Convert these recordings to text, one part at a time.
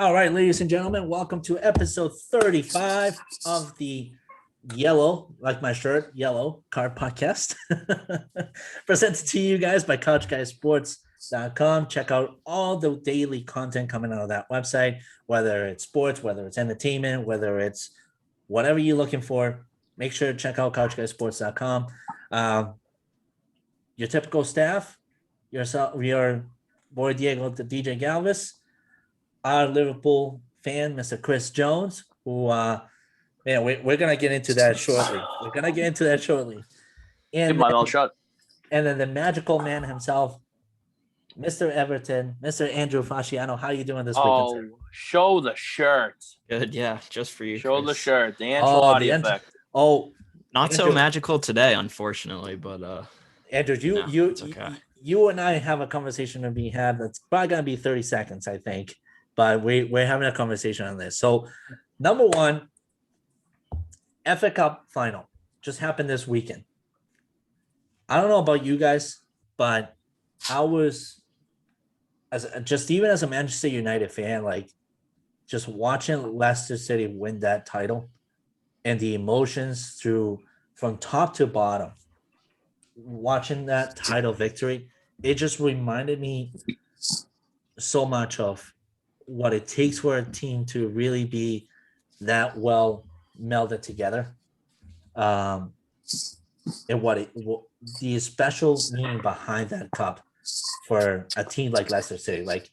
All right, ladies and gentlemen, welcome to episode 35 of the Yellow, like my shirt, Yellow Card Podcast. Presented to you guys by CouchGuysSports.com. Check out all the daily content coming out of that website, whether it's sports, whether it's entertainment, whether it's whatever you're looking for. Make sure to check out CouchGuysSports.com. Your typical staff, yourself, your boy Diego, the DJ Galvis, our Liverpool fan, Mr. Chris Jones, who, we're going to get into that shortly. Keep my mouth shut. And then the magical man himself, Mr. Everton, Mr. Andrew Fasciano. How are you doing this weekend, sir? Show the shirt. Good, yeah, just for you. Show Chris. the shirt. The Ancelotti effect. Not Andrew, so magical today, unfortunately, but Andrew, you and I have a conversation to be had. That's probably going to be 30 seconds, I think. But we're having a conversation on this. So, number one, FA Cup final just happened this weekend. I don't know about you guys, but I was even as a Manchester United fan, like just watching Leicester City win that title and the emotions from top to bottom, watching that title victory, it just reminded me so much of what it takes for a team to really be that well melded together. And the special meaning behind that cup for a team like Leicester City. Like,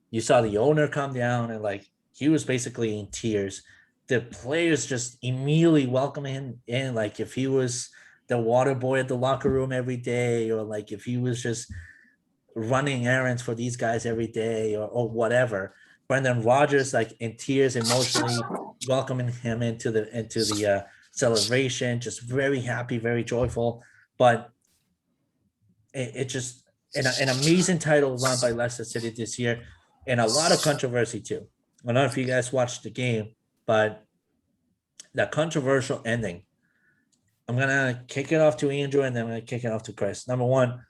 you saw the owner come down and like he was basically in tears. The players just immediately welcoming him in, like if he was the water boy at the locker room every day, or like if he was just running errands for these guys every day, or whatever. Brendan Rodgers, like in tears, emotionally welcoming him into the celebration, just very happy, very joyful. But it just an amazing title run by Leicester City this year, and a lot of controversy too. I don't know if you guys watched the game, but that controversial ending. I'm gonna kick it off to Andrew, and then I'm gonna kick it off to Chris. Number one,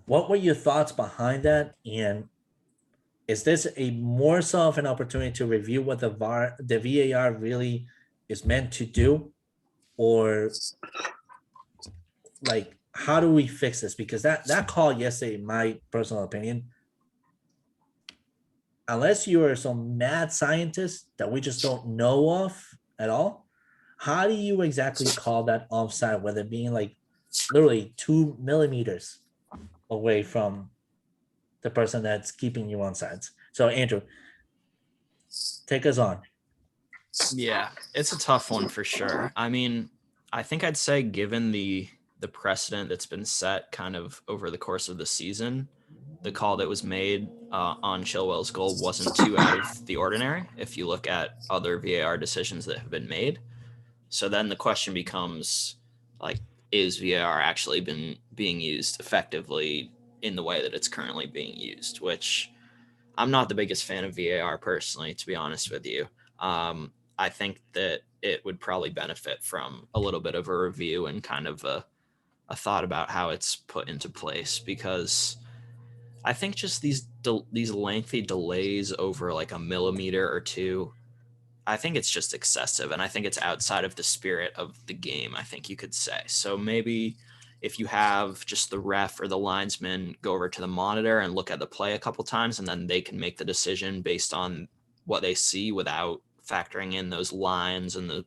what were your thoughts behind that, and is this a more so of an opportunity to review what the VAR really is meant to do, or like how do we fix this? Because that call yesterday, in my personal opinion, unless you are some mad scientist that we just don't know of at all, how do you exactly call that offside, whether it being like literally 2 millimeters away from the person that's keeping you on sides? So Andrew, take us on. Yeah, it's a tough one for sure. I mean, I think I'd say given the precedent that's been set kind of over the course of the season, the call that was made on Chilwell's goal wasn't too out of the ordinary if you look at other VAR decisions that have been made. So then the question becomes, like, is VAR actually being used effectively in the way that it's currently being used, which I'm not the biggest fan of VAR personally, to be honest with you. I think that it would probably benefit from a little bit of a review and kind of a thought about how it's put into place, because I think just these lengthy delays over like a millimeter or two, I think it's just excessive, and I think it's outside of the spirit of the game, I think you could say. So maybe if you have just the ref or the linesman go over to the monitor and look at the play a couple times, and then they can make the decision based on what they see without factoring in those lines and the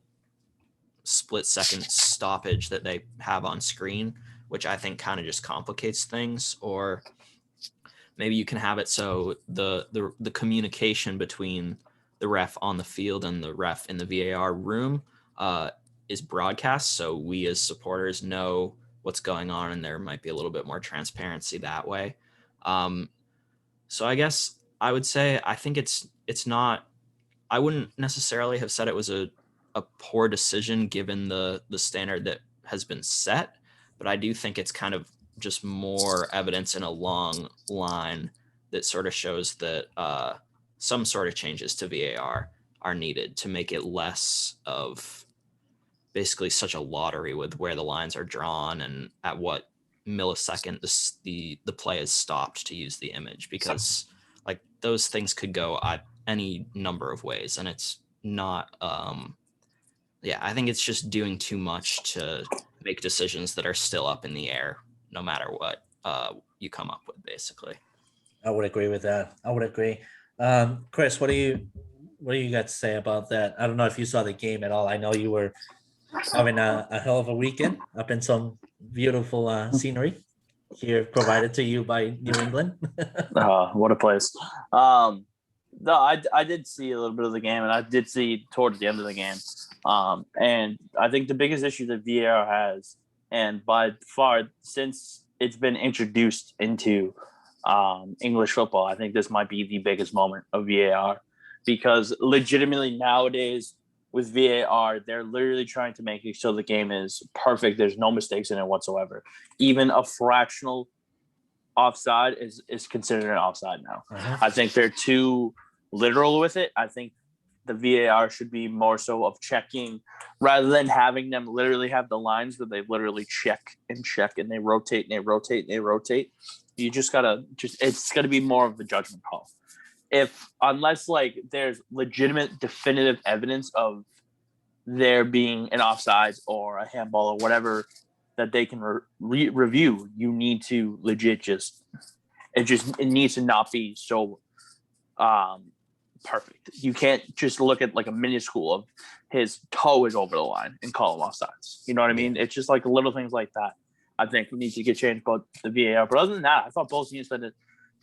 split-second stoppage that they have on screen, which I think kind of just complicates things. Or maybe you can have it so the communication between the ref on the field and the ref in the VAR room is broadcast, so we as supporters know what's going on, and there might be a little bit more transparency that way. So I guess I would say I think it's not. I wouldn't necessarily have said it was a poor decision given the standard that has been set, but I do think it's kind of just more evidence in a long line that sort of shows that some sort of changes to VAR are needed to make it less of basically such a lottery with where the lines are drawn and at what millisecond the play is stopped to use the image, because like those things could go any number of ways, and it's not. I think it's just doing too much to make decisions that are still up in the air, no matter what you come up with, basically. I would agree with that. I would agree. Chris, what do you got to say about that? I don't know if you saw the game at all. I know you were having a hell of a weekend up in some beautiful scenery here provided to you by New England. What a place. No, I did see a little bit of the game, and I did see towards the end of the game. And I think the biggest issue that VAR has, and by far since it's been introduced into English football, I think this might be the biggest moment of VAR, because legitimately nowadays with VAR, they're literally trying to make it so the game is perfect. There's no mistakes in it whatsoever. Even a fractional offside is considered an offside now. I think they're too literal with it. I think the VAR should be more so of checking rather than having them literally have the lines where they literally check and they rotate and they rotate and they rotate. You it's gotta be more of a judgment call. Unless like there's legitimate definitive evidence of there being an offside or a handball or whatever that they can review, you need to legit it needs to not be so perfect. You can't just look at like a minuscule of his toe is over the line and call him offsides. You know what I mean? It's just like little things like that I think we need to get changed about the VAR. But other than that, I thought both teams played a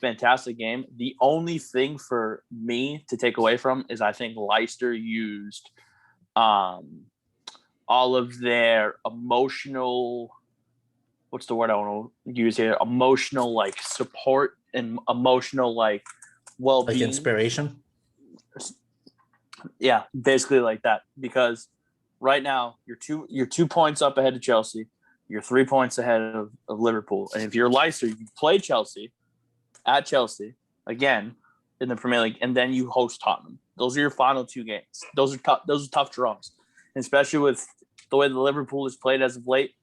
fantastic game. The only thing for me to take away from is I think Leicester used all of their emotional, what's the word I want to use here? Emotional like support and emotional like well-being. Like inspiration? Yeah, basically like that. Because right now you're 2 points up ahead of Chelsea. You're 3 points ahead of Liverpool. And if you're Leicester, you play Chelsea at Chelsea again in the Premier League, and then you host Tottenham. Those are your final 2 games. Those are tough draws, and especially with the way the Liverpool has played as of late.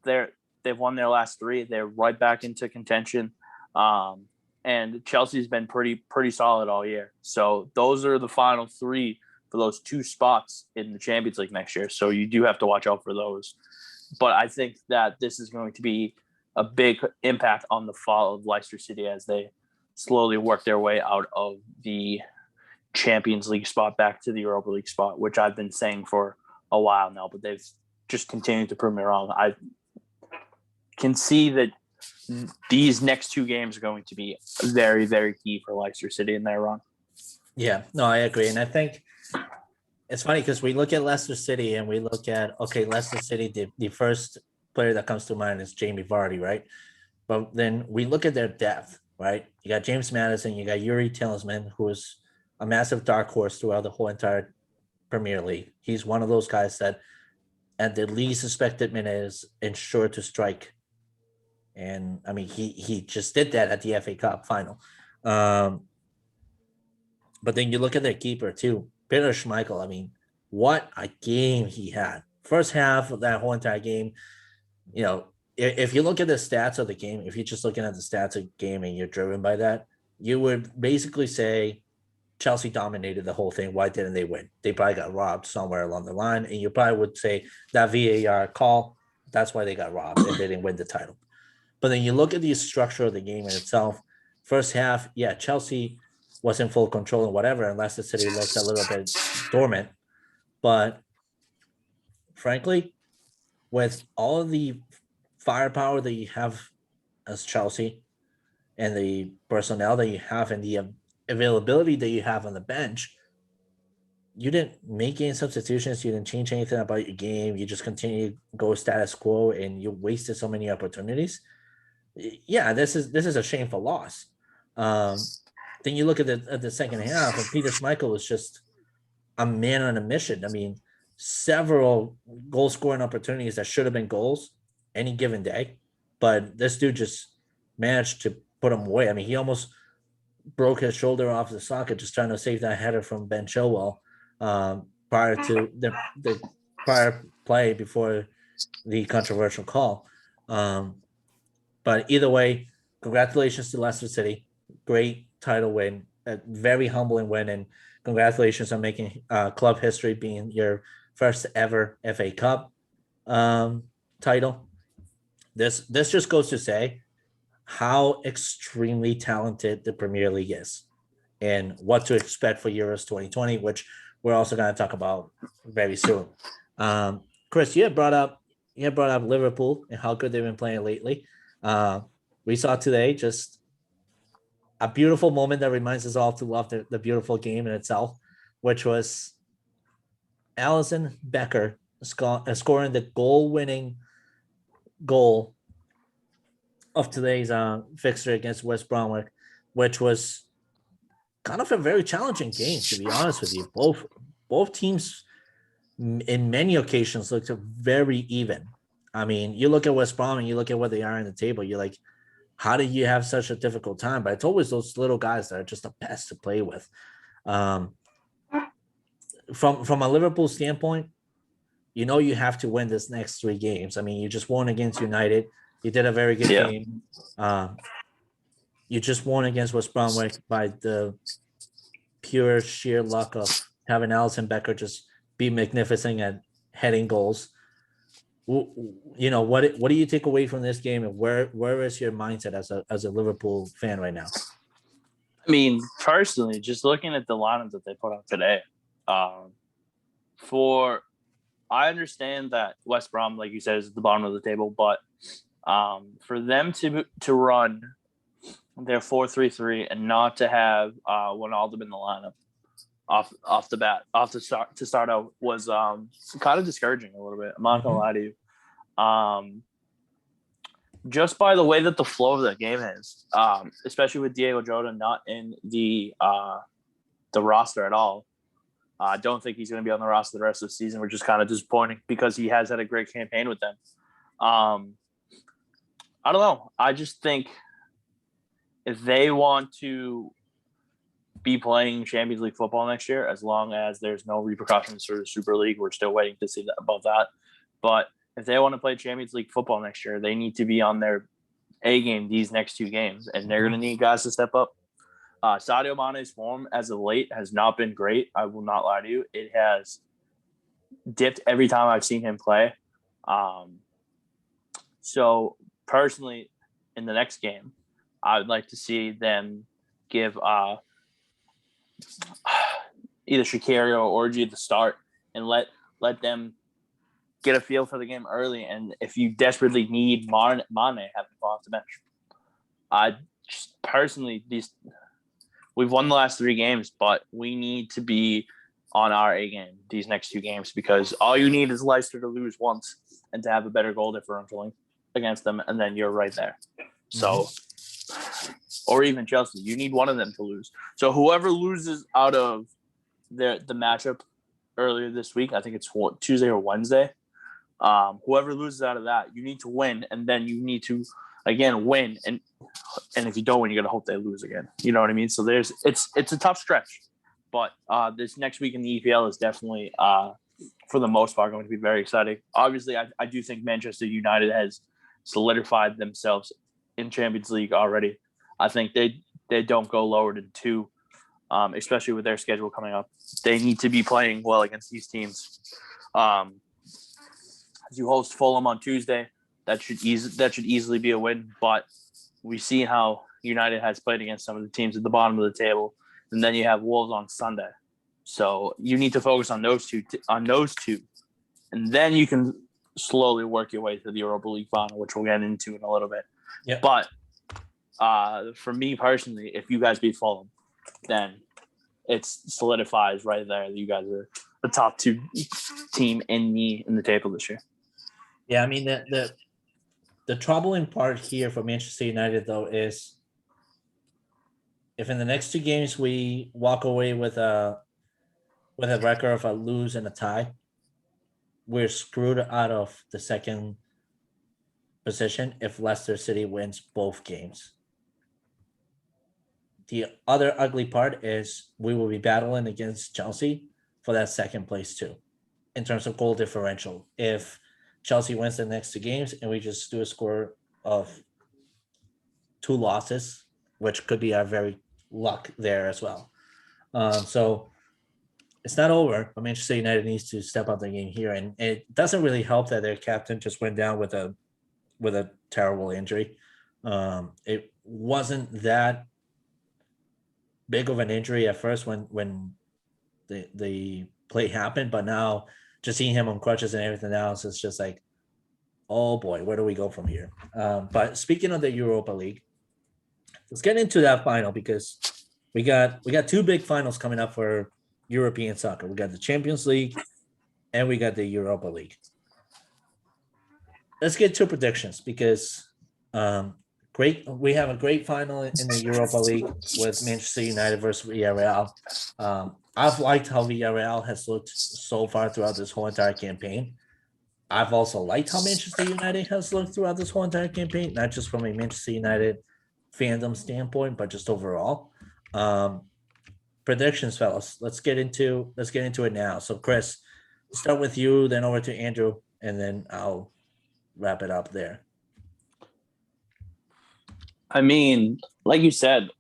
They've won their last 3. They're right back into contention, and Chelsea's been pretty solid all year. So those are the final 3 for those 2 spots in the Champions League next year. So you do have to watch out for those. But I think that this is going to be a big impact on the fall of Leicester City as they slowly work their way out of the Champions League spot back to the Europa League spot, which I've been saying for a while now, but they've just continued to prove me wrong. I can see that these next 2 games are going to be very, very key for Leicester City in their run. Yeah, no, I agree. And I think it's funny because we look at Leicester City and we look at, Leicester City, the first player that comes to mind is Jamie Vardy, right? But then we look at their depth, right? You got James Maddison, you got Yuri Tillmans, who is a massive dark horse throughout the whole entire Premier League. He's one of those guys that at the least suspected minute is ensured to strike. And I mean, he just did that at the FA Cup final. But then you look at their keeper too, Peter Schmeichel. I mean, what a game he had. First half of that whole entire game, if you look at the stats of the game, if you're just looking at the stats of the game and you're driven by that, you would basically say Chelsea dominated the whole thing. Why didn't they win? They probably got robbed somewhere along the line. And you probably would say that VAR call, that's why they got robbed and they didn't win the title. But then you look at the structure of the game in itself. First half, Chelsea was in full control and whatever, and Leicester City looked a little bit dormant. But frankly, with all of the firepower that you have as Chelsea and the personnel that you have and the availability that you have on the bench, you didn't make any substitutions. You didn't change anything about your game. You just continue to go status quo, and you wasted so many opportunities. Yeah, this is a shameful loss. Then you look at the second half, and Peter Schmeichel was just a man on a mission. I mean, several goal scoring opportunities that should have been goals any given day, but this dude just managed to put them away. I mean, he almost broke his shoulder off the socket just trying to save that header from Ben Chilwell prior to the prior play before the controversial call. But either way, congratulations to Leicester City. Great title win. a very humbling win, and congratulations on making club history, being your first ever FA Cup title. This just goes to say how extremely talented the Premier League is and what to expect for Euros 2020, which we're also going to talk about very soon. Chris, you had brought up Liverpool and how good they've been playing lately. We saw today just a beautiful moment that reminds us all to love the beautiful game in itself, which was Alisson Becker scoring the goal-winning goal of today's fixture against West Bromwich, which was kind of a very challenging game, to be honest with you. Both teams in many occasions looked very even. I mean, you look at West Brom and you look at where they are in the table, you're like, how do you have such a difficult time? But it's always those little guys that are just the best to play with. From a Liverpool standpoint, you know you have to win this next 3 games. I mean, you just won against United. You did a very good game. You just won against West Bromwich by the pure sheer luck of having Alisson Becker just be magnificent at heading goals. You know, what do you take away from this game, and where is your mindset as a Liverpool fan right now? I mean, personally, just looking at the lineup that they put out today, I understand that West Brom, like you said, is at the bottom of the table, but for them to run their 4-3-3 and not to have Wijnaldum in the lineup off the start out was kind of discouraging a little bit. I'm not gonna lie to you. Just by the way that the flow of the game is, especially with Diego Jota not in the roster at all. I don't think he's going to be on the roster the rest of the season, which is kind of disappointing because he has had a great campaign with them. I don't know. I just think if they want to be playing Champions League football next year, as long as there's no repercussions for the Super League, we're still waiting to see about that. But if they want to play Champions League football next year, they need to be on their A game these next 2 games, and they're going to need guys to step up. Sadio Mane's form as of late has not been great. I will not lie to you. It has dipped every time I've seen him play. So personally, in the next game, I would like to see them give either Shaqiri or Origi the start and let them get a feel for the game early. And if you desperately need Mane, have him off the bench. I just personally, we've won the last 3 games, but we need to be on our A game these next 2 games because all you need is Leicester to lose once and to have a better goal differential against them, and then you're right there. So, or even Chelsea, you need one of them to lose. So whoever loses out of the matchup earlier this week, I think it's Tuesday or Wednesday, whoever loses out of that, you need to win, and then you need to again win, and if you don't win, you got to hope they lose again. You know what I mean? So it's a tough stretch, but this next week in the EPL is definitely for the most part going to be very exciting. Obviously, I do think Manchester United has solidified themselves in Champions League already. I think they don't go lower than 2, especially with their schedule coming up. They need to be playing well against these teams. As you host Fulham on Tuesday, that should easily be a win. But we see how United has played against some of the teams at the bottom of the table, and then you have Wolves on Sunday. So you need to focus on those two, and then you can slowly work your way to the Europa League final, which we'll get into in a little bit. Yeah. But for me personally, if you guys beat Fulham, then it solidifies right there that you guys are the top 2 team in the table this year. Yeah, I mean the troubling part here for Manchester United though is if in the next 2 games we walk away with a record of a lose and a tie, we're screwed out of the second position if Leicester City wins both games. The other ugly part is we will be battling against Chelsea for that second place too, in terms of goal differential. If Chelsea wins the next 2 games and we just do a score of 2 losses, which could be a very luck there as well. So it's not over, but Manchester United needs to step up their game here, and it doesn't really help that their captain just went down with a terrible injury. It wasn't that big of an injury at first when the play happened, but now just seeing him on crutches and everything else, it's just like, oh boy, where do we go from here? But speaking of the Europa League, let's get into that final because we got two big finals coming up for European soccer. We got the Champions League and we got the Europa League. Let's get to predictions because we have a great final in the Europa League with Manchester United versus Villarreal. I've liked how Villarreal has looked so far throughout this whole entire campaign. I've also liked how Manchester United has looked throughout this whole entire campaign, not just from a Manchester United fandom standpoint, but just overall. Predictions, fellas. Let's get into it now. So, Chris, start with you, then over to Andrew, and then I'll wrap it up there. I mean, like you said,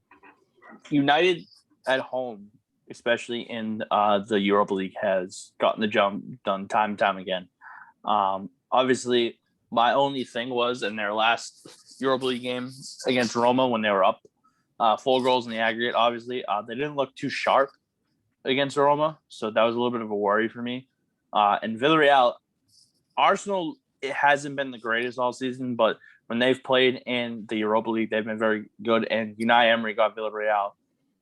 United at home, especially in the Europa League, has gotten the jump done time and time again. Obviously, my only thing was in their last Europa League game against Roma when they were up 4 goals in the aggregate, obviously, they didn't look too sharp against Roma, so that was a little bit of a worry for me. And Villarreal, Arsenal, it hasn't been the greatest all season, but when they've played in the Europa League, they've been very good, and Unai Emery got Villarreal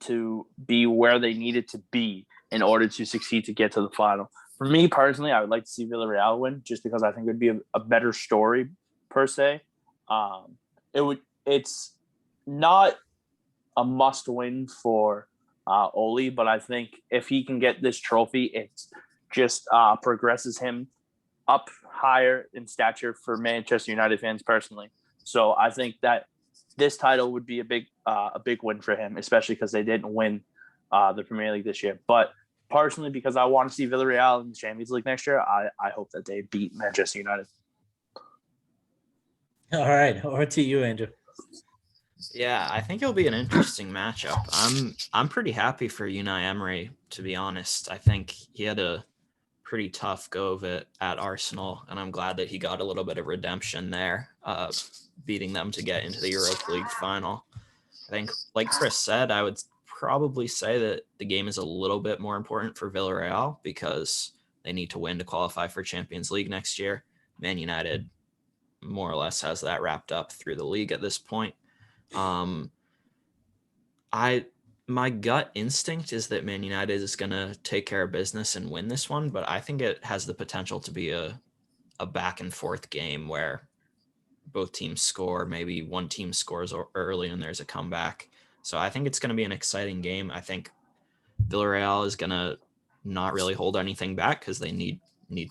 to be where they needed to be in order to succeed to get to the final. For me personally, I would like to see Villarreal win just because I think it would be a better story per se. It's not a must win for Ole, but I think if he can get this trophy, it just progresses him up higher in stature for Manchester United fans personally. So I think that this title would be a big win for him, especially because they didn't win the Premier League this year. But personally, because I want to see Villarreal in the Champions League next year, I hope that they beat Manchester United. All right, over to you, Andrew. Yeah, I think it'll be an interesting matchup. I'm pretty happy for Unai Emery, to be honest. I think he had a pretty tough go of it at Arsenal, and I'm glad that he got a little bit of redemption there, beating them to get into the Europa League final. I think, like Chris said, I would probably say that the game is a little bit more important for Villarreal because they need to win to qualify for Champions League next year. Man United more or less has that wrapped up through the league at this point. My gut instinct is that Man United is going to take care of business and win this one, but I think it has the potential to be a back and forth game where both teams score. Maybe one team scores early and there's a comeback. So I think it's going to be an exciting game. I think Villarreal is going to not really hold anything back because they need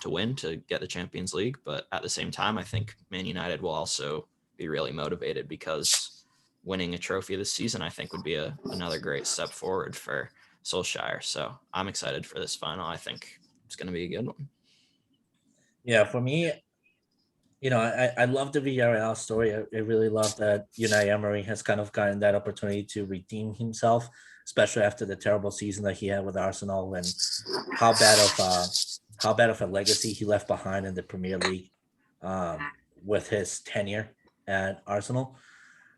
to win to get the Champions League. But at the same time, I think Man United will also be really motivated because winning a trophy this season, I think, would be another great step forward for Solskjaer. So I'm excited for this final. I think it's going to be a good one. Yeah, for me, I love the Villarreal story. I really love that Unai Emery has kind of gotten that opportunity to redeem himself, especially after the terrible season that he had with Arsenal and how bad of a legacy he left behind in the Premier League with his tenure at Arsenal.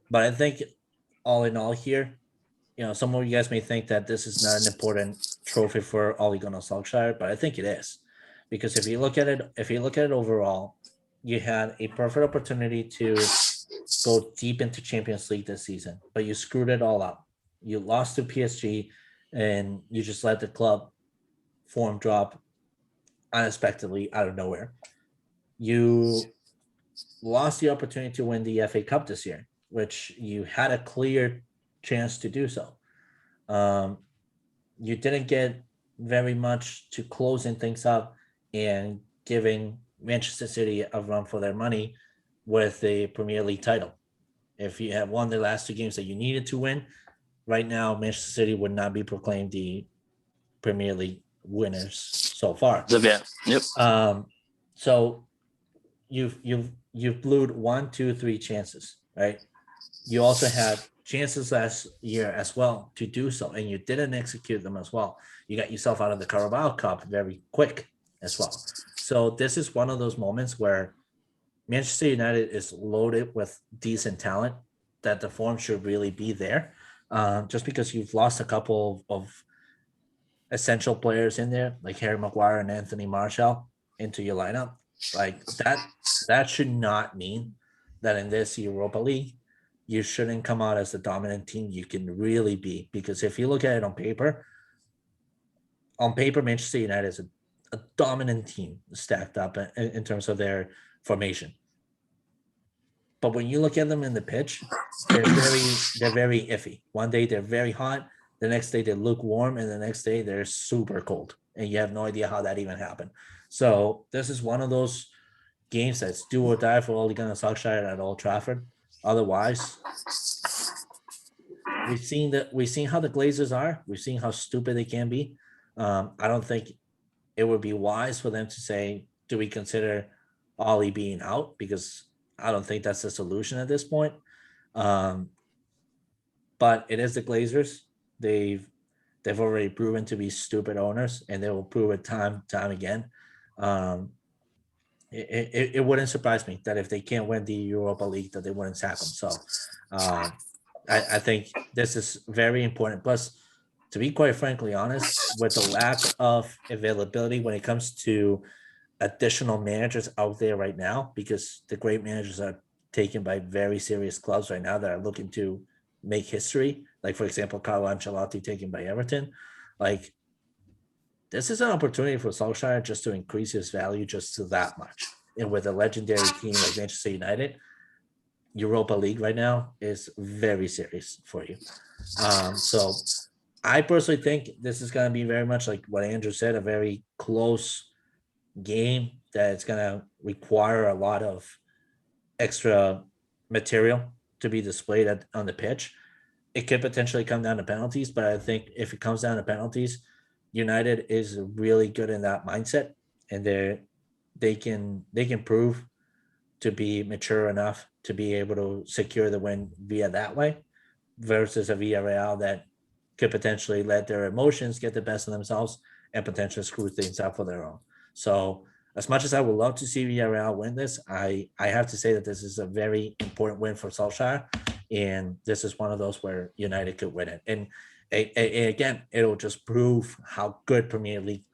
But I think all in all here, some of you guys may think that this is not an important trophy for Ole Gunnar Solskjaer, but I think it is. Because if you look at it overall, you had a perfect opportunity to go deep into Champions League this season, but you screwed it all up. You lost to PSG and you just let the club form drop unexpectedly out of nowhere. You lost the opportunity to win the FA Cup this year, which you had a clear chance to do so. You didn't get very much to closing things up and giving Manchester City a run for their money with the Premier League title. If you had won the last 2 games that you needed to win, right now Manchester City would not be proclaimed the Premier League winners so far. Yep. So you've blew 1, 2, 3 chances, right? You also had chances last year as well to do so, and you didn't execute them as well. You got yourself out of the Carabao Cup very quick as well. So this is one of those moments where Manchester United is loaded with decent talent that the form should really be there. Just because you've lost a couple of essential players in there, like Harry Maguire and Anthony Martial, into your lineup, like that should not mean that in this Europa League you shouldn't come out as the dominant team you can really be. Because if you look at it on paper, Manchester United is a dominant team stacked up in terms of their formation. But when you look at them in the pitch, they're very iffy. One day they're very hot, the next day they're lukewarm, and the next day they're super cold, and you have no idea how that even happened. So this is one of those games that's do or die for Ole Gunnar Solskjaer at Old Trafford. Otherwise, we've seen how the Glazers are. We've seen how stupid they can be. I don't think it would be wise for them to say, "Do we consider Ollie being out?" Because I don't think that's the solution at this point. Um, but it is the Glazers. They've already proven to be stupid owners, and they will prove it time again. Um, it wouldn't surprise me that if they can't win the Europa League, that they wouldn't sack them. So I think this is very important. Plus, to be quite frankly honest, with the lack of availability when it comes to additional managers out there right now, because the great managers are taken by very serious clubs right now that are looking to make history. Like, for example, Carlo Ancelotti taken by Everton. Like, this is an opportunity for Solskjaer just to increase his value just to that much. And with a legendary team like Manchester United, Europa League right now is very serious for you. So I personally think this is going to be very much like what Andrew said, a very close game that it's going to require a lot of extra material to be displayed on the pitch. It could potentially come down to penalties, but I think if it comes down to penalties, United is really good in that mindset, and they can prove to be mature enough to be able to secure the win via that way, versus a Villarreal that could potentially let their emotions get the best of themselves and potentially screw things up for their own. So as much as I would love to see Villarreal win this, I have to say that this is a very important win for Solskjaer, and this is one of those where United could win it. And again, it'll just prove how good Premier League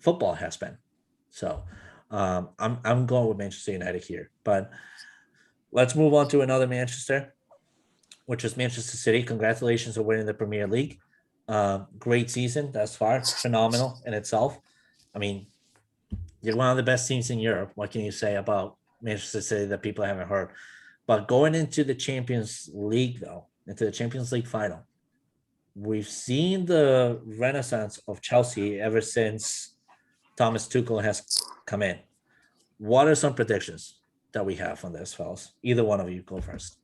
football has been. So I'm going with Manchester United here, but let's move on to another Manchester, which is Manchester City. Congratulations on winning the Premier League. Great season thus far, phenomenal in itself. I mean, you're one of the best teams in Europe. What can you say about Manchester City that people haven't heard? But going into the Champions League, though, into the Champions League final, we've seen the renaissance of Chelsea ever since Thomas Tuchel has come in. What are some predictions that we have on this, fellas? Either one of you go first.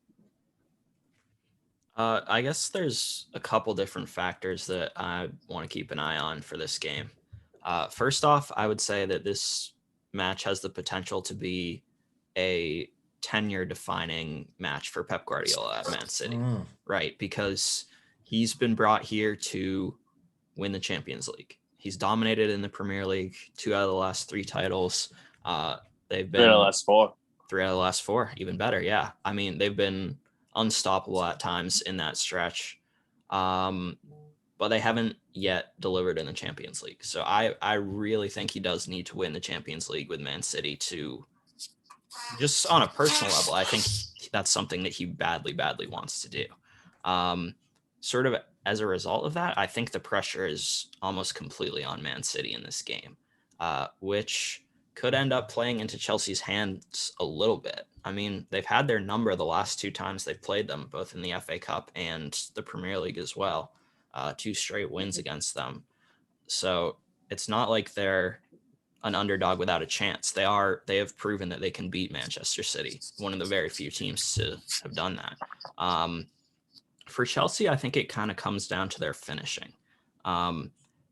I guess there's a couple different factors that I want to keep an eye on for this game. First off, I would say that this match has the potential to be a tenure defining match for Pep Guardiola at Man City, right? Because he's been brought here to win the Champions League. He's dominated in the Premier League, 2 out of the last 3 titles. They've been 3 out of the last 4. 3 out of the last 4, even better. Yeah. I mean, they've been unstoppable at times in that stretch. But they haven't yet delivered in the Champions League. So I really think he does need to win the Champions League with Man City to, just on a personal level, I think that's something that he badly wants to do. Sort of as a result of that, I think the pressure is almost completely on Man City in this game, which could end up playing into Chelsea's hands a little bit. I mean, they've had their number the last 2 times they've played them, both in the FA Cup and the Premier League as well. 2 straight wins against them. So it's not like they're an underdog without a chance. They have proven that they can beat Manchester City, one of the very few teams to have done that. For Chelsea, I think it kind of comes down to their finishing.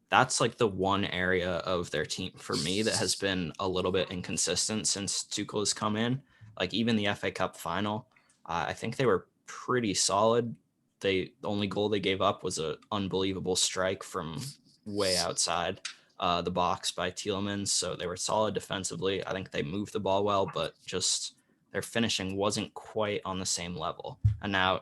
That's like the one area of their team for me that has been a little bit inconsistent since Tuchel has come in. Like even the FA Cup final, I think they were pretty solid. The only goal they gave up was an unbelievable strike from way outside the box by Tielemans. So they were solid defensively. I think they moved the ball well, but just their finishing wasn't quite on the same level. And now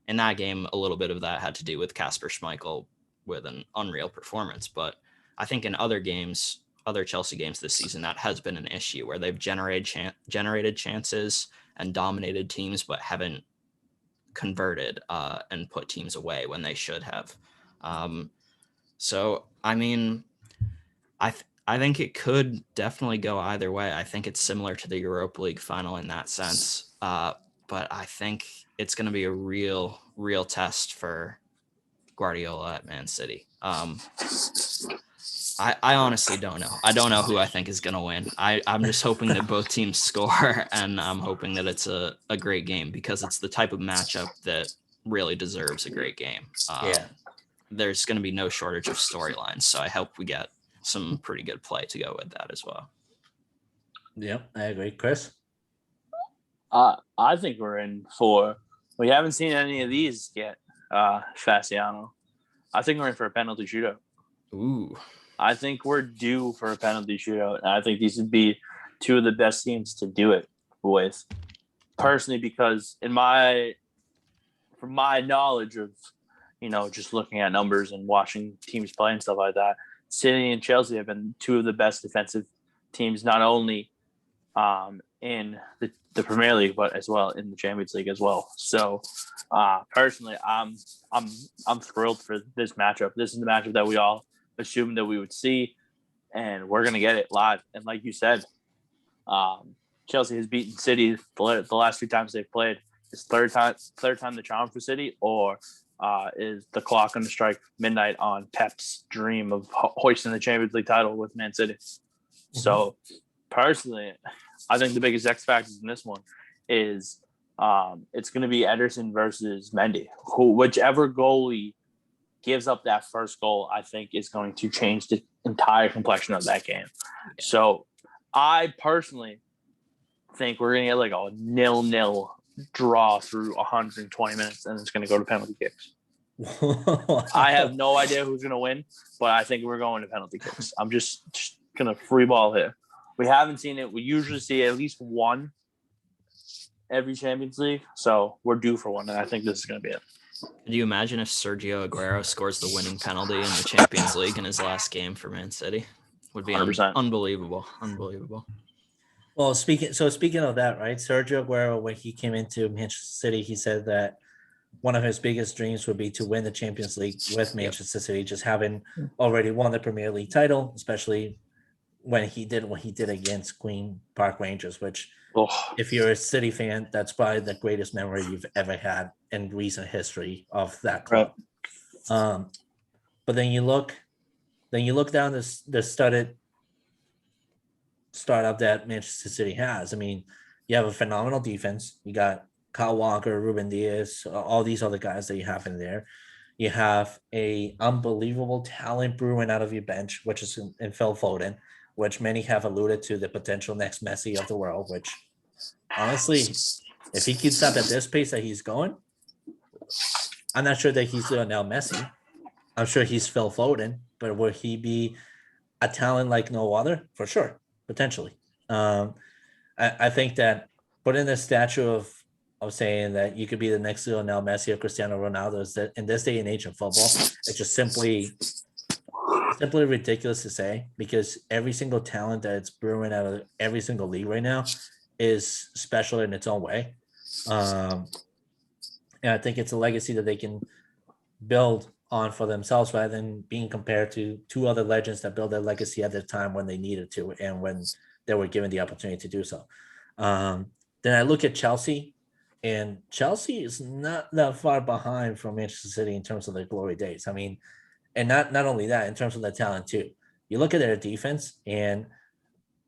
in that game, a little bit of that had to do with Kasper Schmeichel with an unreal performance. But I think in other games, other Chelsea games this season, that has been an issue where they've generated chances and dominated teams, but haven't converted and put teams away when they should have. So, I mean, I think it could definitely go either way. I think it's similar to the Europa League final in that sense. But I think it's going to be a real test for Guardiola at Man City. I honestly don't know. I don't know who I think is going to win. I'm just hoping that both teams score, and I'm hoping that it's a great game because it's the type of matchup that really deserves a great game. There's going to be no shortage of storylines, so I hope we get some pretty good play to go with that as well. Yep, I agree. Chris? I think we're in for – we haven't seen any of these yet, Fasciano. I think we're in for a penalty shootout. Ooh. I think we're due for a penalty shootout, and I think these would be two of the best teams to do it with. Personally, because from my knowledge of, just looking at numbers and watching teams play and stuff like that, City and Chelsea have been two of the best defensive teams, not only in the Premier League, but as well in the Champions League as well. So, personally, I'm thrilled for this matchup. This is the matchup that we all assumed that we would see, and we're gonna get it live. And like you said, Chelsea has beaten City the last 2 times they've played. Is third time the charm for City, or is the clock going to strike midnight on Pep's dream of hoisting the Champions League title with Man City? Mm-hmm. So, personally, I think the biggest X factors in this one is it's going to be Ederson versus Mendy. Whichever goalie gives up that first goal, I think is going to change the entire complexion of that game. Yeah. So, I personally think we're going to get like a 0-0 draw through 120 minutes, and it's going to go to penalty kicks. I have no idea who's going to win, but I think we're going to penalty kicks. I'm just going to free ball here. We haven't seen it. We usually see at least one every Champions League, so we're due for one, and I think this is going to be it. Can you imagine if Sergio Aguero scores the winning penalty in the Champions League in his last game for Man City? Would be unbelievable. Well, speaking of that, right? Sergio Aguero, when he came into Manchester City, he said that one of his biggest dreams would be to win the Champions League with Manchester City, just having already won the Premier League title, especially when he did what he did against Queen Park Rangers, which if you're a City fan, that's probably the greatest memory you've ever had in recent history of that club. Right. But then you look down the startup that Manchester City has. I mean, you have a phenomenal defense. You got Kyle Walker, Ruben Diaz, all these other guys that you have in there. You have a unbelievable talent brewing out of your bench, which is in Phil Foden, which many have alluded to the potential next Messi of the world, which honestly, if he keeps up at this pace that he's going, I'm not sure that he's Lionel Messi. I'm sure he's Phil Foden, but will he be a talent like no other? For sure, potentially. I think that putting the statue of saying that you could be the next Lionel Messi or Cristiano Ronaldo is that in this day and age of football, it's just simply ridiculous to say, because every single talent that it's brewing out of every single league right now is special in its own way. And I think it's a legacy that they can build on for themselves rather than being compared to two other legends that built their legacy at the time when they needed to and when they were given the opportunity to do so. Then I look at Chelsea, and Chelsea is not that far behind from Manchester City in terms of their glory days. I mean, and not only that, in terms of the talent too. You look at their defense, and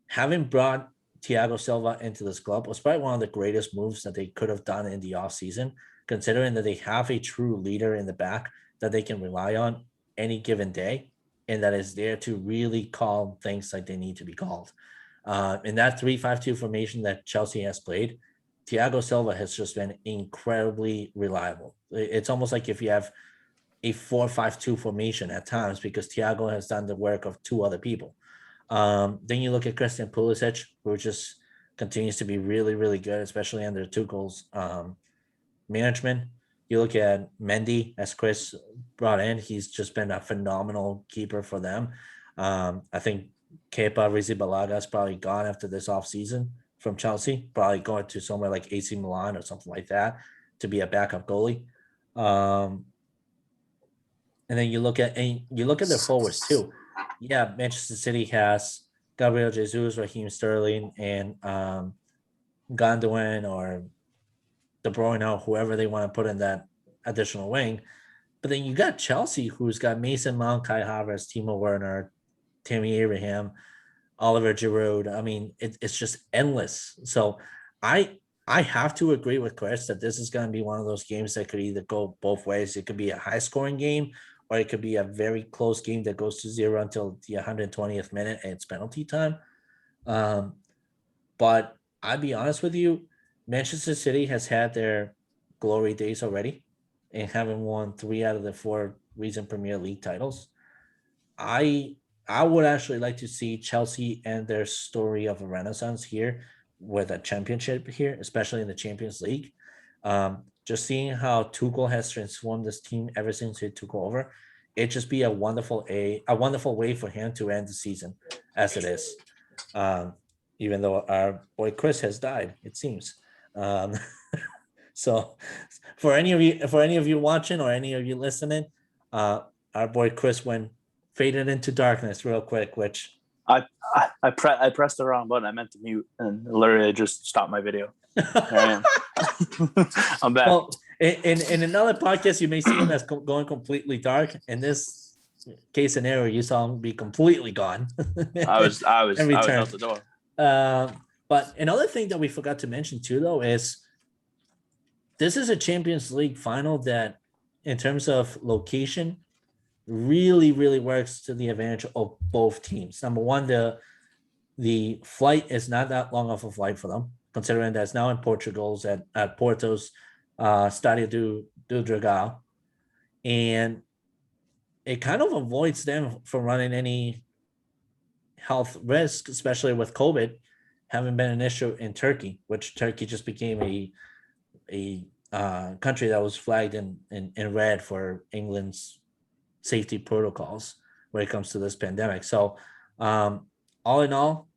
having brought Thiago Silva into this club was probably one of the greatest moves that they could have done in the offseason, considering that they have a true leader in the back that they can rely on any given day, and that is there to really call things like they need to be called. In that 3-5-2 formation that Chelsea has played, Thiago Silva has just been incredibly reliable. It's almost like if you have a 4-5-2 formation at times because Thiago has done the work of two other people. Then you look at Christian Pulisic, who just continues to be really, really good, especially under Tuchel's management. You look at Mendy, as Chris brought in, he's just been a phenomenal keeper for them. I think Kepa Arrizabalaga is probably gone after this offseason from Chelsea, probably going to somewhere like AC Milan or something like that to be a backup goalie. And then you look at the forwards too. Yeah, Manchester City has Gabriel Jesus, Raheem Sterling, and Gondwan or De Bruyne or whoever they want to put in that additional wing. But then you got Chelsea, who's got Mason Mount, Kai Havertz, Timo Werner, Tammy Abraham, Oliver Giroud. I mean, it's just endless. So I have to agree with Chris that this is going to be one of those games that could either go both ways. It could be a high-scoring game, or it could be a very close game that goes to 0 until the 120th minute and it's penalty time. But I'll be honest with you, Manchester City has had their glory days already and having won 3 out of the 4 recent Premier League titles. I would actually like to see Chelsea end their story of a renaissance here with a championship here, especially in the Champions League. Just seeing how Tuchel has transformed this team ever since he took over, it'd just be a wonderful way for him to end the season as it is. Even though our boy Chris has died, it seems. So for any of you watching or any of you listening, our boy Chris faded into darkness real quick, which I pressed the wrong button. I meant to mute and literally just stopped my video. There I am. I'm back. Well, in another podcast, you may see him as going completely dark. In this case scenario, you saw him be completely gone. I was out the door. But another thing that we forgot to mention too, though, is this is a Champions League final that, in terms of location, really, really works to the advantage of both teams. Number one, the flight is not that long of a flight for them, considering that it's now in Portugal's at Porto's Stadio do Dragão. And it kind of avoids them from running any health risk, especially with COVID having been an issue in Turkey, which Turkey just became a country that was flagged in red for England's safety protocols when it comes to this pandemic. So all in all,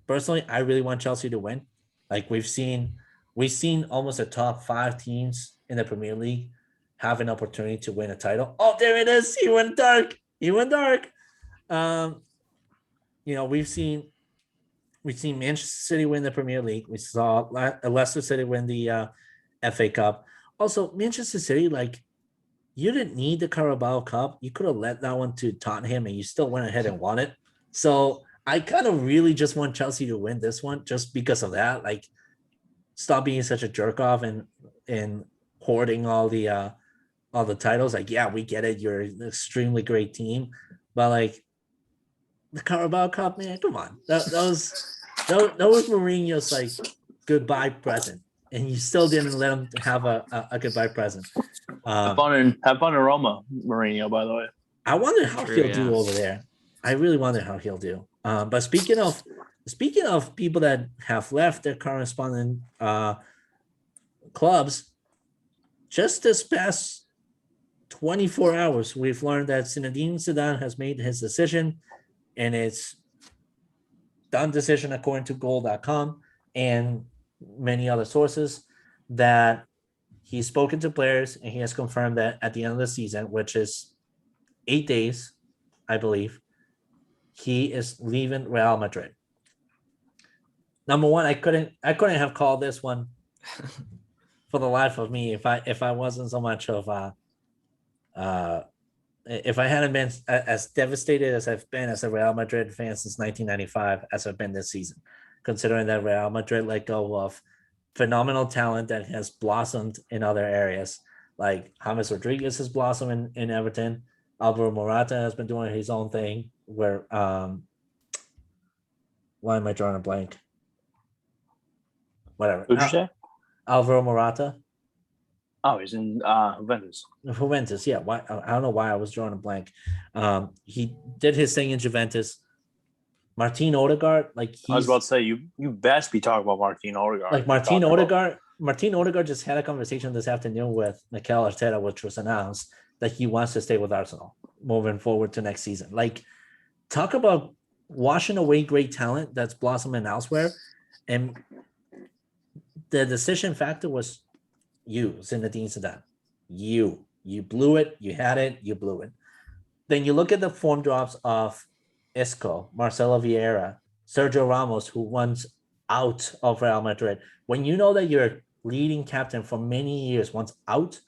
personally, I really want Chelsea to win. Like we've seen almost the top 5 teams in the Premier League have an opportunity to win a title. Oh, there it is. He went dark. We've seen Manchester City win the Premier League. We saw Leicester City win the FA Cup. Also, Manchester City, like, you didn't need the Carabao Cup. You could have let that one to Tottenham and you still went ahead and won it. So I kind of really just want Chelsea to win this one just because of that. Like, stop being such a jerk off and hoarding all the titles. Like, yeah, we get it. You're an extremely great team. But like the Carabao Cup, man, come on. That was Mourinho's like goodbye present. And you still didn't let him have a goodbye present. Have fun in Roma, Mourinho, by the way. I wonder how he'll do over there. I really wonder how he'll do. But speaking of people that have left their corresponding clubs, just this past 24 hours, we've learned that Zinedine Zidane has made his decision, and it's done decision according to Goal.com and many other sources, that he's spoken to players and he has confirmed that at the end of the season, which is 8 days, I believe, he is leaving Real Madrid. Number one, I couldn't have called this one for the life of me if I wasn't so much of if I hadn't been as devastated as I've been as a Real Madrid fan since 1995 as I've been this season, considering that Real Madrid let go of phenomenal talent that has blossomed in other areas. Like James Rodriguez has blossomed in Everton. Alvaro Morata has been doing his own thing. Where why am I drawing a blank? Whatever. Who'd you say? Alvaro Morata. Oh, he's in Juventus. Juventus, yeah. Why? I don't know why I was drawing a blank. He did his thing in Juventus. Martin Odegaard, like I was about he's to say you best be talking about Martin Odegaard. like Martin Odegaard just had a conversation this afternoon with Mikel Arteta, which was announced that he wants to stay with Arsenal moving forward to next season. Like, talk about washing away great talent that's blossoming elsewhere, and the decision factor was you, Zinedine Zidane. You blew it. You had it. You blew it. Then you look at the form drops of Isco, Marcelo Vieira, Sergio Ramos, who wants out of Real Madrid. When you know that your leading captain for many years wants out,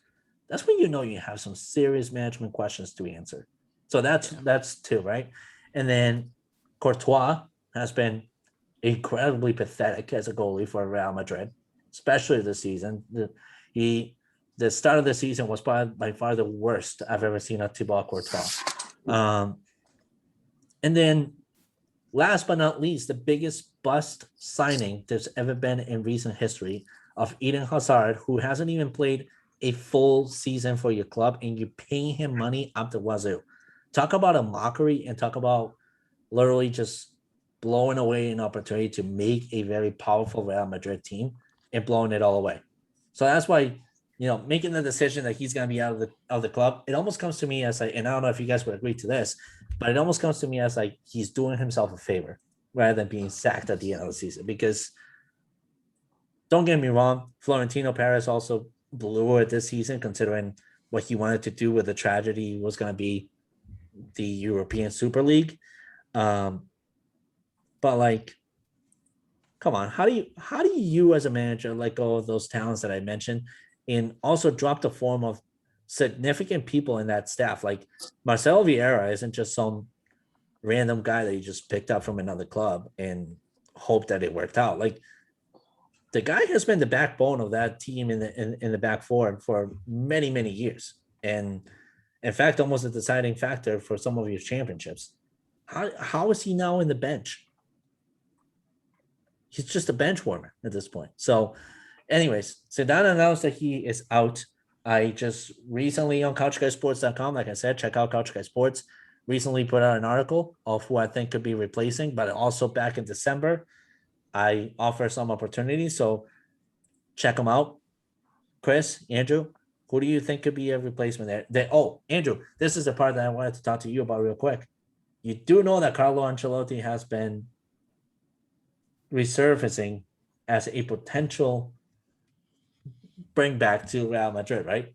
that's when you know you have some serious management questions to answer. So that's two, right? And then Courtois has been incredibly pathetic as a goalie for Real Madrid, especially this season. The start of the season was by far the worst I've ever seen a Thibaut Courtois. And then last but not least, the biggest bust signing there's ever been in recent history of Eden Hazard, who hasn't even played a full season for your club, and you're paying him money up the wazoo. Talk about a mockery, and talk about literally just blowing away an opportunity to make a very powerful Real Madrid team and blowing it all away. So that's why, making the decision that he's going to be out of the club, it almost comes to me as like, and I don't know if you guys would agree to this, but it almost comes to me as like he's doing himself a favor rather than being sacked at the end of the season. Because don't get me wrong, Florentino Perez also blew it this season, considering what he wanted to do with the tragedy was going to be the European Super League. But like, come on, how do you as a manager let go of those talents that I mentioned and also drop the form of significant people in that staff? Like Marcelo Vieira isn't just some random guy that you just picked up from another club and hope that it worked out. Like, the guy has been the backbone of that team in the back four for many, many years. And in fact, almost a deciding factor for some of your championships. How is he now in the bench? He's just a bench warmer at this point. So anyways, Zidane announced that he is out. I just recently on couchguysports.com, like I said, check out Couch Guy Sports, recently put out an article of who I think could be replacing, but also back in December, I offer some opportunities. So check them out. Chris, Andrew, who do you think could be a replacement there? Andrew, this is the part that I wanted to talk to you about real quick. You do know that Carlo Ancelotti has been resurfacing as a potential bring back to Real Madrid, right?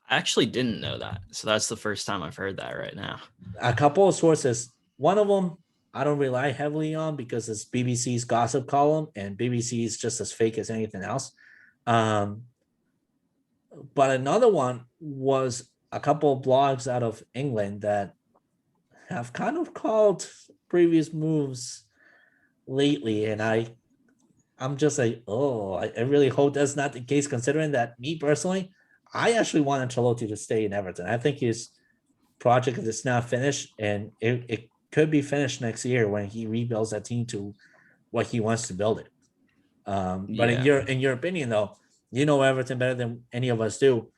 I actually didn't know that. So that's the first time I've heard that right now. A couple of sources. One of them I don't rely heavily on because it's BBC's gossip column, and BBC is just as fake as anything else. But another one was a couple of blogs out of England that have kind of called previous moves lately, and I'm just like, I really hope that's not the case, considering that me personally, I actually want Ancelotti to stay in Everton. I think his project is now finished, and it could be finished next year when he rebuilds that team to what he wants to build it. But in your opinion, though, you know Everton better than any of us do.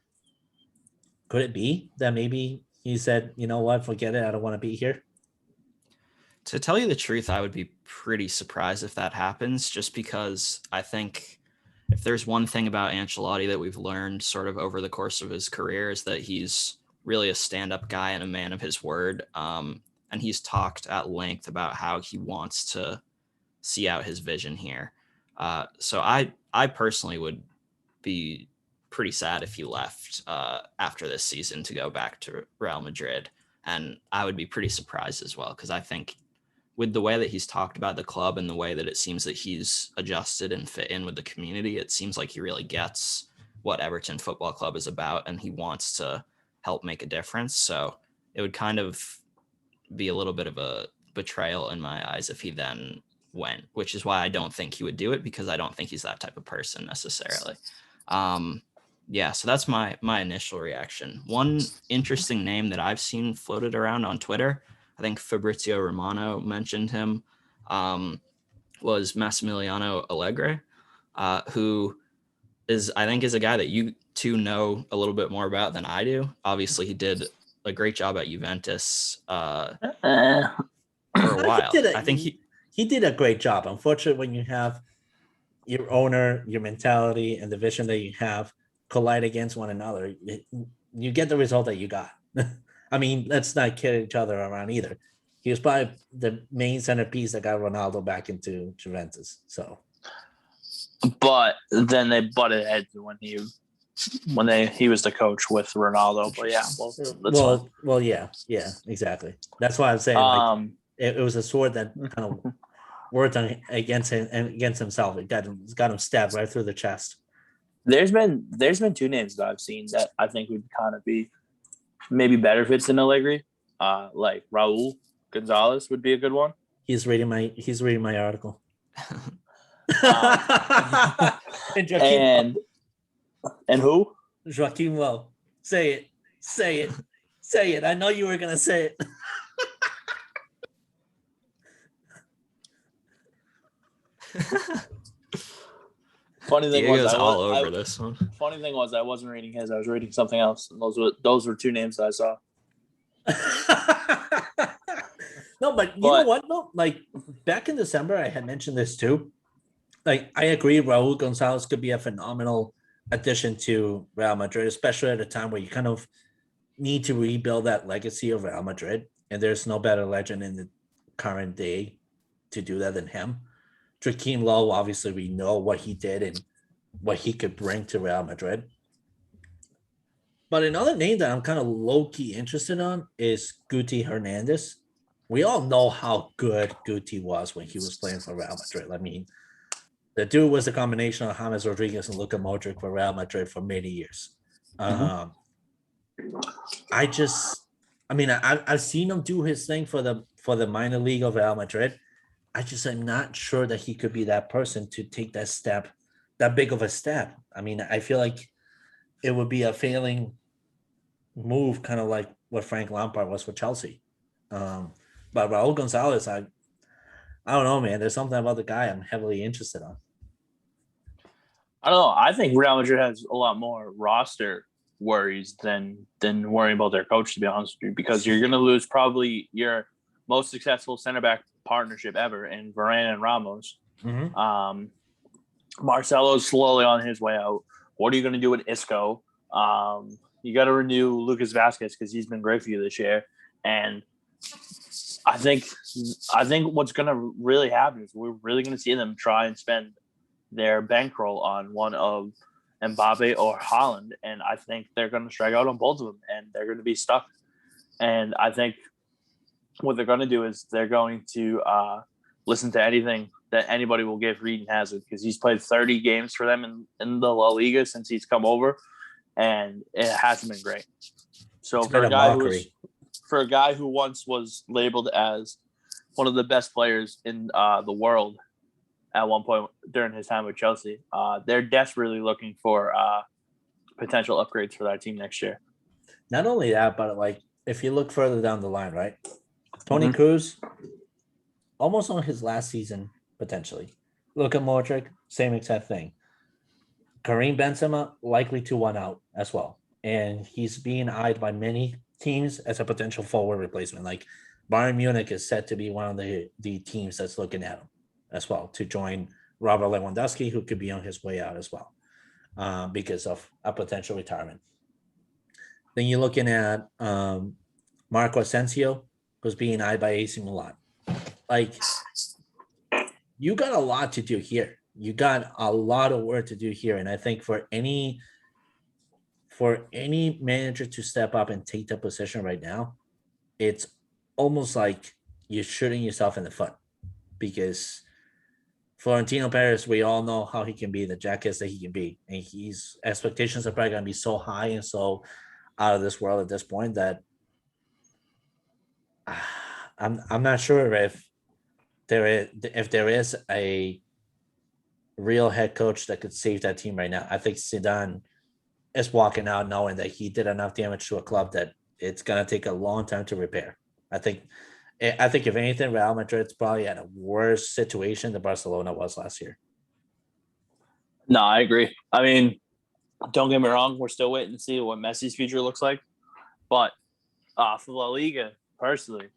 Could it be that maybe he said, you know what, forget it, I don't want to be here? To tell you the truth, I would be pretty surprised if that happens, just because I think if there's one thing about Ancelotti that we've learned sort of over the course of his career is that he's really a stand-up guy and a man of his word. And he's talked at length about how he wants to see out his vision here. So I personally would be pretty sad if he left after this season to go back to Real Madrid. And I would be pretty surprised as well, because I think with the way that he's talked about the club and the way that it seems that he's adjusted and fit in with the community, it seems like he really gets what Everton Football Club is about, and he wants to help make a difference. So it would kind of be a little bit of a betrayal in my eyes if he then went, which is why I don't think he would do it, because I don't think he's that type of person necessarily. So that's my initial reaction. One interesting name that I've seen floated around on Twitter, I think Fabrizio Romano mentioned him, was Massimiliano Allegri, who I think is a guy that you two know a little bit more about than I do. Obviously, he did a great job at Juventus for a while. I think he did a great job. Unfortunately, when you have your owner, your mentality, and the vision that you have collide against one another, you get the result that you got. I mean, let's not kid each other around either. He was probably the main centerpiece that got Ronaldo back into Juventus. So, but then they butted heads when he was the coach with Ronaldo. But yeah, well, yeah, exactly. That's why I'm saying like it was a sword that kind of worked on against him and against himself. It got him stabbed right through the chest. There's been two names that I've seen that I think would kind of be maybe better fits than Allegri. Like Raul Gonzalez would be a good one. He's reading my article. And who? Joaquin Lowe. Say it. I know you were gonna say it. Funny thing was all over this one. Funny thing was I wasn't reading his. I was reading something else. And those were two names that I saw. No, but you know what? No, like back in December, I had mentioned this too. Like I agree, Raul Gonzalez could be a phenomenal addition to Real Madrid, especially at a time where you kind of need to rebuild that legacy of Real Madrid. And there's no better legend in the current day to do that than him. Joaquin Lowe, obviously, we know what he did and what he could bring to Real Madrid. But another name that I'm kind of low-key interested on is Guti Hernandez. We all know how good Guti was when he was playing for Real Madrid. I mean, the dude was a combination of James Rodriguez and Luka Modric for Real Madrid for many years. I've seen him do his thing for the minor league of Real Madrid. I'm not sure that he could be that person to take that step, that big of a step. I mean, I feel like it would be a failing move, kind of like what Frank Lampard was for Chelsea. But Raul Gonzalez, I don't know, man. There's something about the guy I'm heavily interested on. I don't know. I think Real Madrid has a lot more roster worries than worrying about their coach, to be honest with you, because you're going to lose probably your most successful center back partnership ever in Varane and Ramos. Mm-hmm. Marcelo's slowly on his way out. What are you going to do with Isco? You got to renew Lucas Vasquez because he's been great for you this year. And I think what's going to really happen is we're really going to see them try and spend their bankroll on one of Mbappe or Haaland. And I think they're going to strike out on both of them and they're going to be stuck. And I think what they're going to do is they're going to listen to anything that anybody will give for Eden Hazard because he's played 30 games for them in the La Liga since he's come over, and it hasn't been great. So for a guy who once was labeled as one of the best players in the world at one point during his time with Chelsea, they're desperately looking for potential upgrades for that team next year. Not only that, but like if you look further down the line, right? Toni Kroos, almost on his last season, potentially. Luka Modric, same exact thing. Karim Benzema, likely to one out as well. And he's being eyed by many teams as a potential forward replacement. Like Bayern Munich is set to be one of the teams that's looking at him as well to join Robert Lewandowski, who could be on his way out as well because of a potential retirement. Then you're looking at Marco Asensio, who's being eyed by AC Milan. Like, you got a lot to do here. You got a lot of work to do here. And I think for any manager to step up and take that position right now, it's almost like you're shooting yourself in the foot because Florentino Perez, we all know how he can be, the jackass that he can be. And his expectations are probably going to be so high and so out of this world at this point that I'm not sure if there is a real head coach that could save that team right now. I think Zidane is walking out knowing that he did enough damage to a club that it's gonna take a long time to repair. I think if anything, Real Madrid's probably at a worse situation than Barcelona was last year. No, I agree. I mean, don't get me wrong. We're still waiting to see what Messi's future looks like. But for La Liga, personally,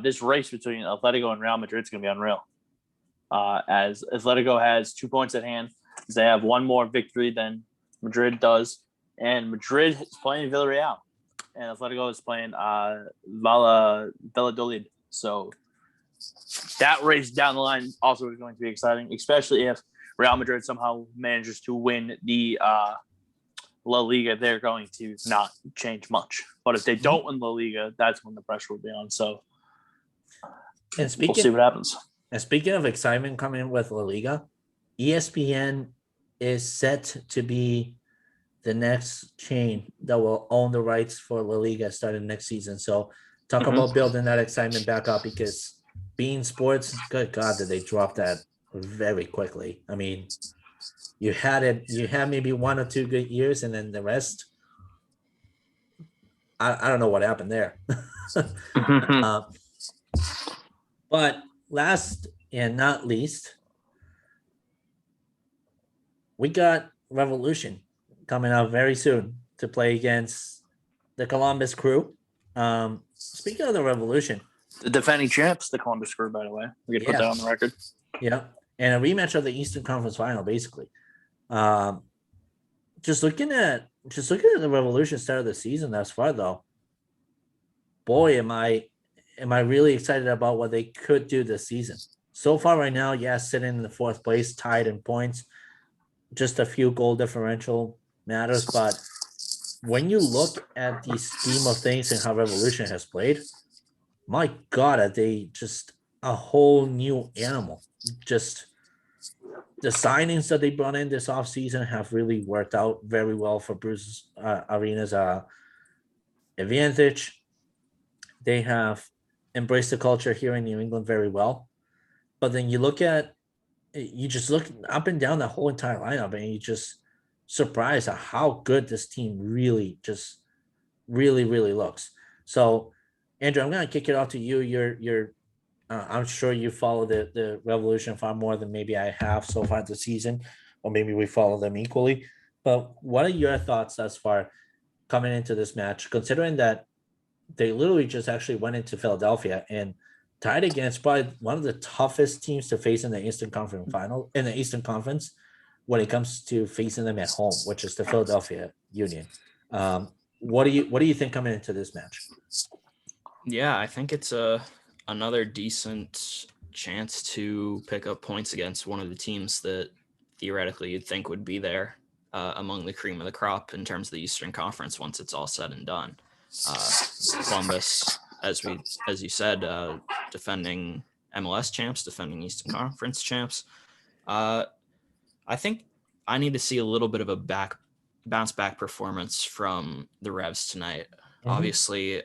this race between Atletico and Real Madrid is going to be unreal. As Atletico has 2 points at hand, they have one more victory than Madrid does, and Madrid is playing Villarreal, and Atletico is playing Valladolid. So that race down the line also is going to be exciting, especially if Real Madrid somehow manages to win the La Liga. They're going to not change much, but if they don't win La Liga, that's when the pressure will be on. So And we'll see what happens. And speaking of excitement coming with La Liga, ESPN is set to be the next chain that will own the rights for La Liga starting next season. So talk about building that excitement back up, because being sports, good God, did they drop that very quickly. I mean, you had maybe 1 or 2 good years, and then the rest, I don't know what happened there. But last and not least, we got Revolution coming out very soon to play against the Columbus Crew. Speaking of the Revolution, the defending champs, the Columbus Crew, by the way, we could put that on the record. Yeah, and a rematch of the Eastern Conference Final, basically. Just looking at the Revolution start of the season thus far, though, boy, am I really excited about what they could do this season. So far, right now, sitting in the 4th place, tied in points, just a few goal differential matters, but when you look at the scheme of things and how Revolution has played, my God, are they just a whole new animal. Just the signings that they brought in this offseason have really worked out very well for Bruce Arena's advantage. They have embraced the culture here in New England very well. But then you just look up and down the whole entire lineup, and you just surprised at how good this team really looks. So, Andrew, I'm gonna kick it off to you. You're I'm sure you follow the Revolution far more than maybe I have so far this season, or maybe we follow them equally. But what are your thoughts thus far coming into this match, considering that they literally just actually went into Philadelphia and tied against probably one of the toughest teams to face in the Eastern Conference when it comes to facing them at home, which is the Philadelphia Union. What do you think coming into this match? Yeah, I think it's another decent chance to pick up points against one of the teams that theoretically you'd think would be there among the cream of the crop in terms of the Eastern Conference once it's all said and done. Columbus, as you said, defending MLS champs, defending Eastern Conference champs. I think I need to see a little bit of a bounce back performance from the Revs tonight. Mm-hmm. Obviously,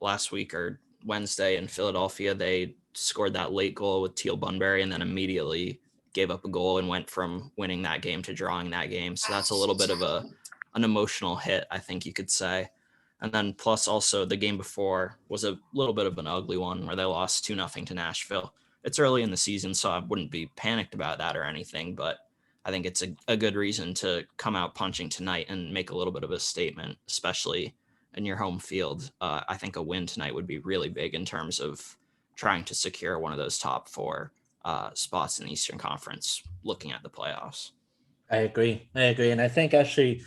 last week or Wednesday in Philadelphia, they scored that late goal with Teal Bunbury and then immediately gave up a goal and went from winning that game to drawing that game. So that's a little bit of an emotional hit, I think you could say. And then plus also the game before was a little bit of an ugly one where they lost 2-0 to Nashville. It's early in the season, so I wouldn't be panicked about that or anything, but I think it's a good reason to come out punching tonight and make a little bit of a statement, especially in your home field. I think a win tonight would be really big in terms of trying to secure one of those top 4 spots in the Eastern Conference looking at the playoffs. I agree. And I think, actually,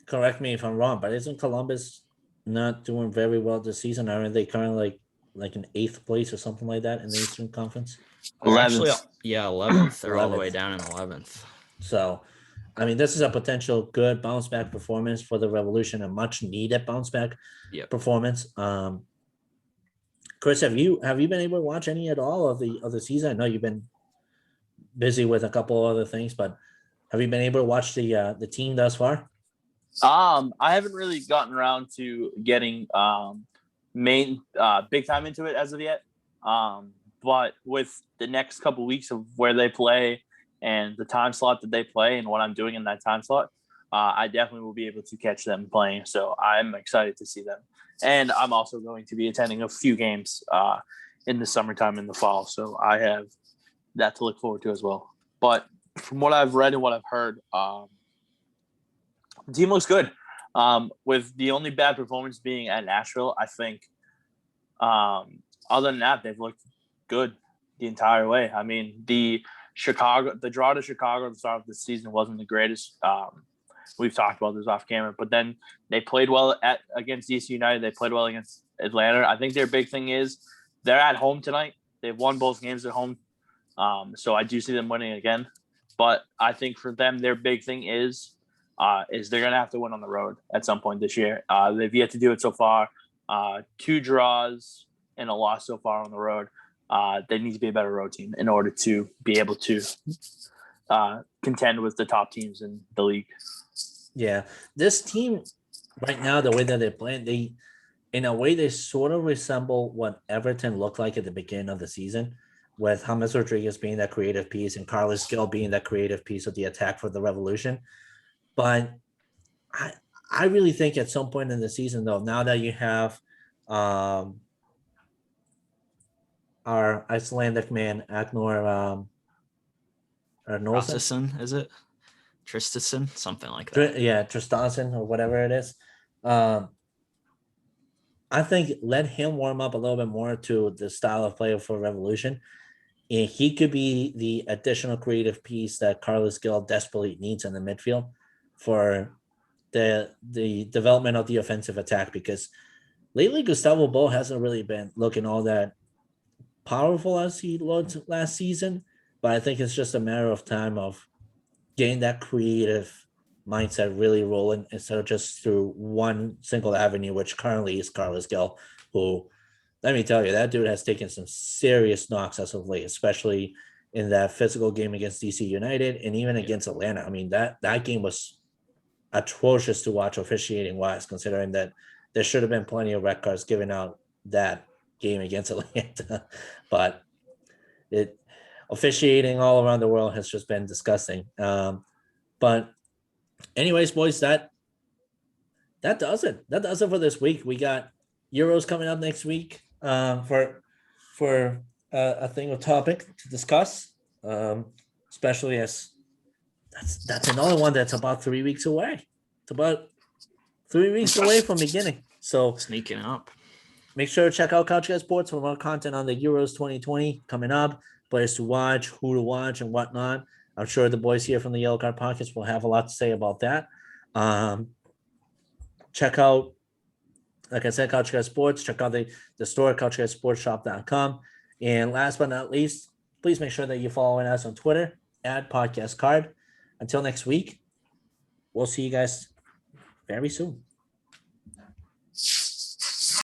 correct me if I'm wrong, but isn't Columbus not doing very well this season? Aren't they currently like in 8th place or something like that in the Eastern Conference? 11th. Actually, 11th. They're 11th. All the way down in 11th. So, I mean, this is a potential good bounce back performance for the Revolution, a much needed bounce back performance. Chris, have you been able to watch any at all of the season? I know you've been busy with a couple other things, but have you been able to watch the team thus far? I haven't really gotten around to getting big time into it as of yet. But with the next couple of weeks of where they play and the time slot that they play and what I'm doing in that time slot, I definitely will be able to catch them playing. So I'm excited to see them. And I'm also going to be attending a few games in the summertime and the fall. So I have that to look forward to as well. But from what I've read and what I've heard, the team looks good. With the only bad performance being at Nashville, I think. Other than that, they've looked good the entire way. I mean, the draw to Chicago at the start of the season wasn't the greatest. We've talked about this off camera, but then they played well against DC United. They played well against Atlanta. I think their big thing is they're at home tonight. They've won both games at home. So I do see them winning again. But I think for them, their big thing is they're going to have to win on the road at some point this year. They've yet to do it so far. 2 draws and a loss so far on the road. They need to be a better road team in order to be able to contend with the top teams in the league. Yeah, this team right now, the way that they're playing, in a way they sort of resemble what Everton looked like at the beginning of the season, with James Rodriguez being that creative piece and Carlos Gil being that creative piece of the attack for the Revolution. But I really think at some point in the season, though, now that you have our Icelandic man, Agnor Traustason, is it? Traustason, something like that. Yeah, Traustason or whatever it is. I think let him warm up a little bit more to the style of play for Revolution. And he could be the additional creative piece that Carlos Gil desperately needs in the midfield for the development of the offensive attack, because lately Gustavo Bo hasn't really been looking all that powerful as he looked last season, but I think it's just a matter of time of getting that creative mindset really rolling instead of just through one single avenue, which currently is Carlos Gil, who, let me tell you, that dude has taken some serious knocks as of late, especially in that physical game against DC United and even against Atlanta. I mean, that game was atrocious to watch officiating wise, considering that there should have been plenty of red cards given out that game against Atlanta. But officiating all around the world has just been disgusting. But anyways, boys, that does it. That does it for this week. We got Euros coming up next week for a thing of topic to discuss, especially as that's another one that's about 3 weeks away. It's about 3 weeks away from beginning. So sneaking up. Make sure to check out Couch Guy Sports for more content on the Euros 2020 coming up, players to watch, who to watch, and whatnot. I'm sure the boys here from the Yellow Card Podcast will have a lot to say about that. Check out, like I said, Couch Guy Sports. Check out the store, couchguysportshop.com. And last but not least, please make sure that you're following us on Twitter @PodcastCard. Until next week, we'll see you guys very soon.